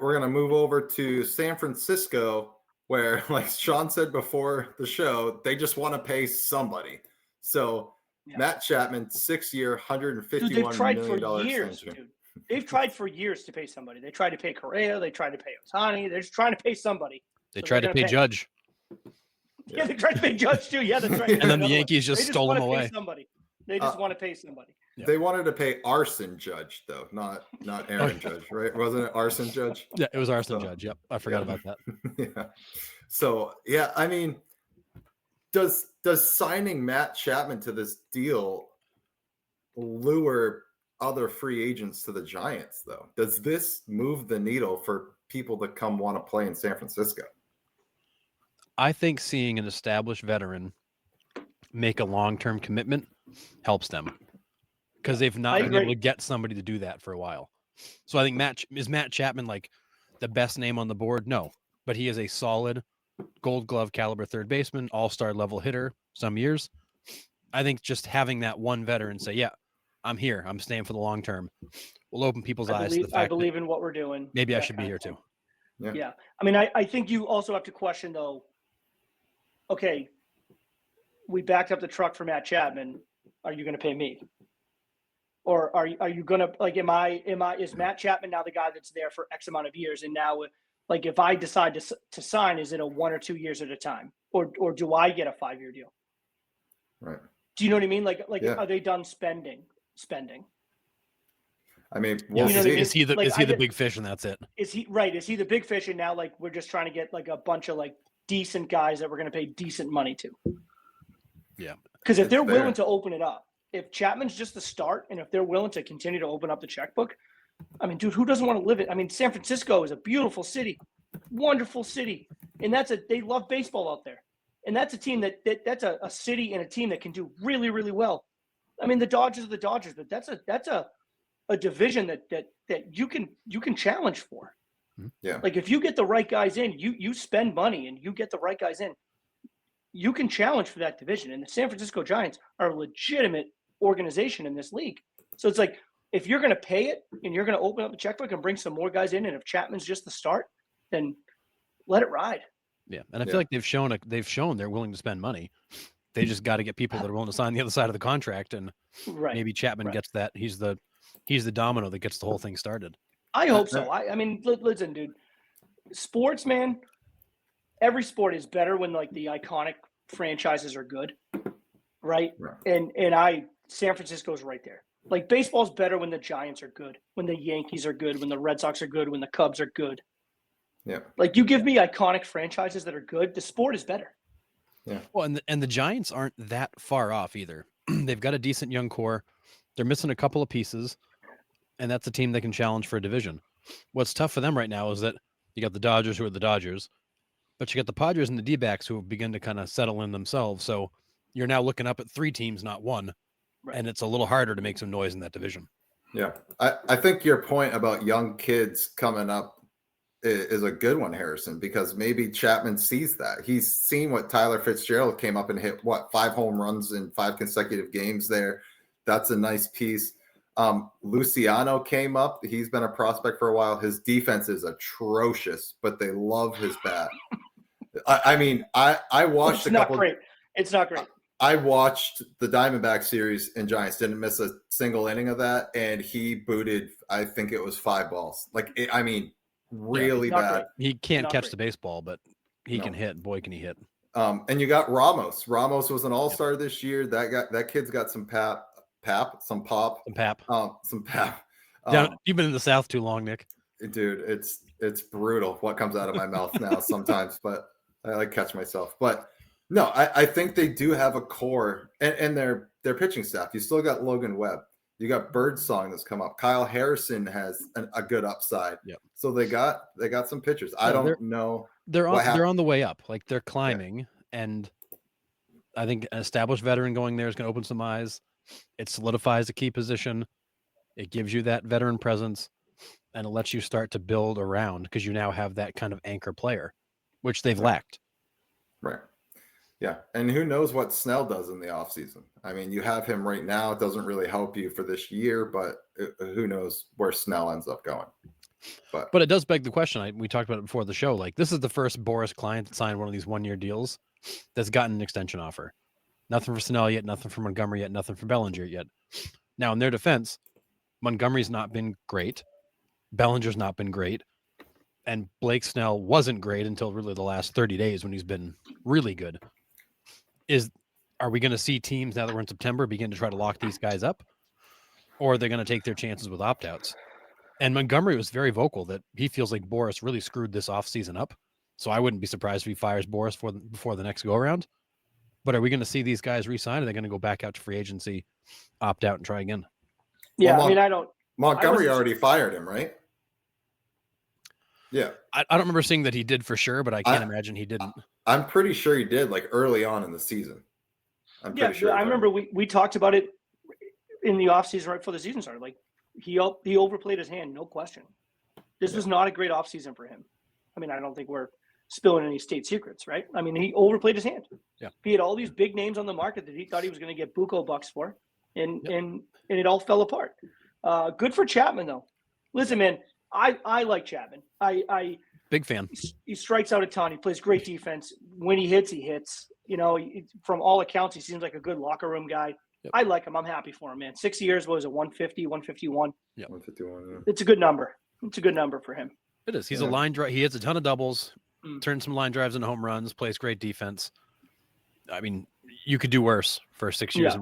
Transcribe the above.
we're gonna move over to San Francisco, where, like Sean said before the show, they just want to pay somebody. So Matt Chapman, 6-year, Dude, they've $151 tried for million years, extension. dude. They've tried for years to pay somebody. They tried to pay Correa. They tried to pay Ohtani. They're just trying to pay somebody. They tried to pay Judge. Yeah, they tried to pay Judge too. Yeah, that's right. And then the Yankees just stole him away. Somebody. They just want to pay somebody. They wanted to pay Arson Judge, though, not Aaron Judge, right? Wasn't it Arson Judge? Yeah, it was Arson Judge. Yep, I forgot about that. Yeah. So yeah, I mean, does signing Matt Chapman to this deal lure other free agents to the Giants, though? Does this move the needle for people to come want to play in San Francisco? I think seeing an established veteran make a long-term commitment helps them, because they've not been able to get somebody to do that for a while. So I think Matt Chapman like the best name on the board? No, but he is a solid Gold Glove caliber third baseman, all-star level hitter some years. I think just having that one veteran say, yeah, I'm here, I'm staying for the long term, will open people's eyes to the fact I believe in what we're doing. Maybe I should be here too. Yeah. I mean, I think you also have to question, though, okay, we backed up the truck for Matt Chapman. Are you going to pay me? Or are you going to, like, is Matt Chapman now the guy that's there for X amount of years? And now, like, if I decide to sign, is it a 1 or 2 years at a time? Or do I get a 5-year deal? Right. Do you know what I mean? Like, are they done spending? I mean, is he the big fish and that's it? Is he the big fish and now, like, we're just trying to get like a bunch of like decent guys that we're going to pay decent money to? Yeah. Because if they're willing to open it up, if Chapman's just the start, and if they're willing to continue to open up the checkbook, I mean, dude, who doesn't want to live it? I mean, San Francisco is a beautiful city, wonderful city, and they love baseball out there, and that's a team that's a city and a team that can do really, really well. I mean, the Dodgers are the Dodgers, but that's a division that you can challenge for. Yeah. Like, if you get the right guys in, you spend money and you get the right guys in, you can challenge for that division. And the San Francisco Giants are a legitimate organization in this league. So it's like, if you're going to pay it and you're going to open up the checkbook and bring some more guys in, and if Chapman's just the start, then let it ride. Yeah, and I feel like they've shown they're willing to spend money. They just got to get people that are willing to sign the other side of the contract, and maybe Chapman gets that. He's the domino that gets the whole thing started. I hope so. I mean, listen, dude, sports, man, every sport is better when, like, the iconic franchises are good, right? And San Francisco's right there. Like, baseball's better when the Giants are good, when the Yankees are good, when the Red Sox are good, when the Cubs are good. Yeah. Like, you give me iconic franchises that are good, the sport is better. Yeah. Well, and the Giants aren't that far off either. They've got a decent young core. They're missing a couple of pieces, and that's a team that can challenge for a division. What's tough for them right now is that you got the Dodgers, who are the Dodgers, but you got the Padres and the D-backs, who have begun to kind of settle in themselves. So you're now looking up at 3 teams, not one, and it's a little harder to make some noise in that division. Yeah. I think your point about young kids coming up is a good one, Harrison, because maybe Chapman sees that. He's seen what Tyler Fitzgerald came up and hit, 5 home runs in 5 consecutive games there. That's a nice piece. Luciano came up. He's been a prospect for a while. His defense is atrocious, but they love his bat. I mean, I watched It's not great. I watched the Diamondback series, and Giants didn't miss a single inning of that, and he booted, I think it was 5 balls. Like, really bad. Great. He can't catch the baseball, but he can hit. Boy, can he hit. And you got Ramos. Ramos was an all-star this year. That kid's got some pap. Some pap. You've been in the South too long, Nick. Dude, it's brutal what comes out of my mouth now sometimes, but I like catch myself. But no, I think they do have a core and their pitching staff. You still got Logan Webb. You got Birdsong that's come up. Kyle Harrison has a good upside. Yep. So they got some pitchers. I don't know. They're on the way up. Like, they're climbing, and I think an established veteran going there is going to open some eyes. It solidifies a key position. It gives you that veteran presence, and it lets you start to build around, because you now have that kind of anchor player, which they've lacked. Right. Yeah. And who knows what Snell does in the offseason? I mean, you have him right now. It doesn't really help you for this year, but who knows where Snell ends up going. But it does beg the question. We talked about it before the show. Like, this is the first Boris client that signed one of these 1-year deals that's gotten an extension offer. Nothing for Snell yet, nothing for Montgomery yet, nothing for Bellinger yet. Now, in their defense, Montgomery's not been great. Bellinger's not been great. And Blake Snell wasn't great until really the last 30 days when he's been really good. Are we going to see teams now that we're in September begin to try to lock these guys up? Or are they going to take their chances with opt-outs? And Montgomery was very vocal that he feels like Boris really screwed this offseason up. So I wouldn't be surprised if he fires Boris before the next go-around. But are we going to see these guys re-sign? Or are they going to go back out to free agency, opt out, and try again? Yeah, well, Montgomery already fired him, right? Yeah. I don't remember seeing that he did for sure, but I can't imagine he didn't. I'm pretty sure he did, like early on in the season. I'm pretty sure. I remember we talked about it in the offseason right before the season started. Like, he overplayed his hand, no question. This was not a great offseason for him. I mean, I don't think we're spilling any state secrets, right? I mean, he overplayed his hand. Yeah. He had all these big names on the market that he thought he was going to get buco bucks for, and it all fell apart. Good for Chapman, though. Listen, man, I like Chapman. I big fan. He strikes out a ton. He plays great defense. When he hits, he hits. You know, from all accounts, he seems like a good locker room guy. Yep. I like him. I'm happy for him, man. 6 years was a 150, 151. Yeah, 151. Yeah. It's a good number. It's a good number for him. It is. He's a line drive. He hits a ton of doubles, turns some line drives into home runs, plays great defense. I mean, you could do worse for 6 years.